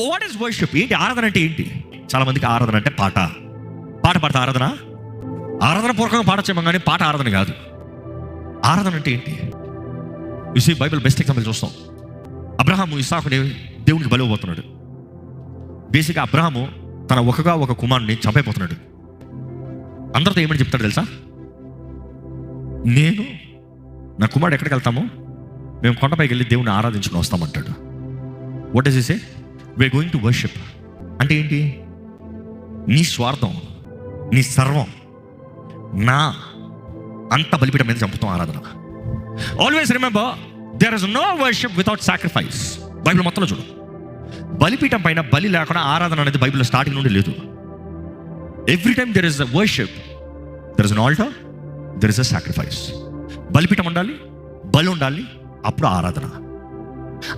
What is worship? ఏంటి ఆరాధన అంటే ఏంటి? చాలా మందికి ఆరాధన అంటే పాట పాడతా ఆరాధన పూర్వకంగా పాడచ్చేమో కానీ పాట ఆరాధన కాదు. ఆరాధన అంటే ఏంటి? చూసి బైబిల్ బెస్ట్ ఎగ్జాంపుల్ చూస్తాం. అబ్రహాము ఇస్సాకుని దేవునికి బలి ఇవ్వబోతున్నాడు. బేసిక్గా అబ్రహాము తన ఒక కుమారుని చంపైపోతున్నాడు. అందరితో ఏమని చెప్తాడు తెలుసా? నేను నా కుమారుడు ఎక్కడికి వెళ్తామో మేము కొండపైకి వెళ్ళి దేవుని ఆరాధించుకుని వస్తామంటాడు. What does he say? We are going to worship. అంటే ఏంటి? నీ స్వార్థం, నీ సర్వం, నా అంత బలిపీఠం మీద చంపుతాం ఆరాధన. Always remember, there is no worship without sacrifice. Bible మొత్తంలో చూడు, బలిపీఠం పైన బలి లేకుండా ఆరాధన అనేది బైబిల్లో స్టార్టింగ్ నుండి లేదు. Every time there is a worship, there is an alter, there is a sacrifice. బలిపీఠం ఉండాలి, బలి ఉండాలి, అప్పుడు ఆరాధన.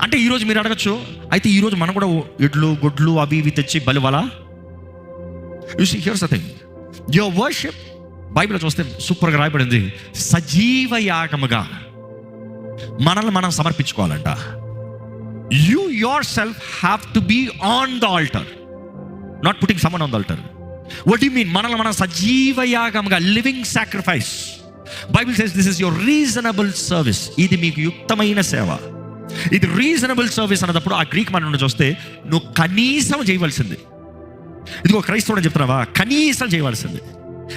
అంటే ఈరోజు మీరు అడగచ్చు, అయితే ఈరోజు మనం కూడా ఎడ్లు గొడ్లు అవి ఇవి తెచ్చి బలి ఇవ్వాలా? You see, here's the thing, your worship బైబిల్లో చూస్తే సూపర్గా రాయబడింది, సజీవ యాగముగా మనల్ని మనం సమర్పించుకోవాలంట. You yourself have to be on the altar, not putting someone on the altar. What do you mean? మనల్ని మనం సజీవ యాగంగా, living sacrifice. Bible says this is your reasonable service. ఇది మీకు యుక్తమైన సేవ. ఇది రీజనబుల్ సర్వీస్ అన్నప్పుడు ఆ గ్రీక్ మన నుండి చూస్తే నువ్వు కనీసం చేయవలసింది. ఇదిగో క్రైస్తవుడు చెప్తున్నావా? కనీసం చేయవలసింది.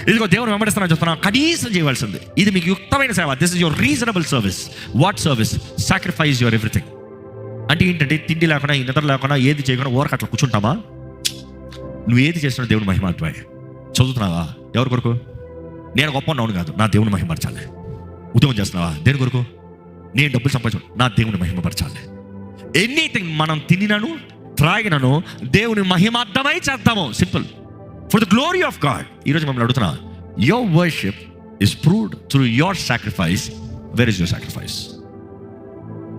ఇదిగో దేవుని వెంబడిస్తున్నా చెప్తున్నా, కనీసం చేయవలసింది. ఇది మీకు యుక్తమైన సేవ. This is your reasonable service. What service? Sacrifice your everything. అంటే ఏంటంటే తిండి లేకుండా, ఈ నిద్ర లేకుండా, ఏది చేయకుండా ఊరక అట్లా కూర్చుంటామా? నువ్వు ఏది చేస్తున్నావు దేవుని మహిమార్థమై. చదువుతున్నావా? ఎవరి కొరకు? నేను గొప్ప ఉన్నాను కాదు, నా దేవుని మహిమపరచాలి. ఉద్యోగం చేస్తున్నావా? దేని కొరకు? నేను డబ్బులు సంపాదించు, నా దేవుని మహిమపరచాలి. ఎనీథింగ్ మనం తినినను త్రాగినను దేవుని మహిమార్థమై చేద్దాము. Simple, for the glory of God. ఈరోజు మమ్మల్ని అడుగుతున్నా, your worship is proved through your sacrifice. Where is your sacrifice?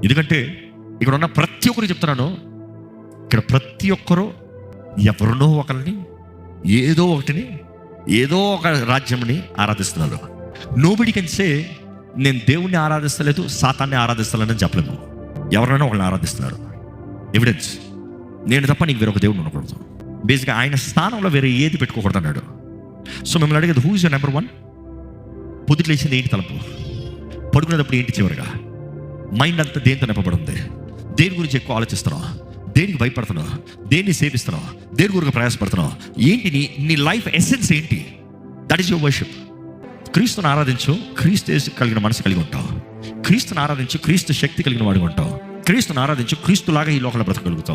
ఎందుకంటే ఇక్కడ ఉన్న ప్రతి ఒక్కరు చెప్తున్నాను, ఇక్కడ ప్రతి ఒక్కరూ ఎవరినో ఒకరిని, ఏదో ఒక రాజ్యంని ఆరాధిస్తున్నారు. నోబడీ కెన్ సే నేను దేవుణ్ణి ఆరాధిస్తలేదు, సాతాన్ని ఆరాధిస్తలేదని చెప్పలేము. ఎవరైనా ఒకరిని ఆరాధిస్తున్నారు. ఎవిడెన్స్, నేను తప్ప నీకు వేరొక దేవుడు ఉండకూడదు. బేసిక్గా ఆయన స్థానంలో వేరే ఏది పెట్టుకోకూడదు అన్నాడు. సో మిమ్మల్ని అడిగేది, who is your number one? పొద్దుట లేచింది ఏంటి తలపు? పడుకునేటప్పుడు ఏంటి చివరిగా? మైండ్ అంతా దేంతో నింపబడి ఉంది? దేని గురించి ఎక్కువ ఆలోచిస్తున్నావు? దేనికి భయపడుతున్నావు? దేన్ని సేవిస్తున్నావు? దేని గురించి ప్రయాసపడుతున్నావు? ఏంటి నీ లైఫ్ ఎసెన్స్ ఏంటి? That is your worship. క్రీస్తుని ఆరాధించు, క్రీస్తు కలిగిన మనసు కలిగి ఉంటావు. క్రీస్తుని ఆరాధించు, క్రీస్తు శక్తి కలిగిన వాడిగా ఉంటావు. క్రీస్తుని ఆరాధించు, క్రీస్తులాగా ఈ లోకంలో బ్రతకగలుగుతావు.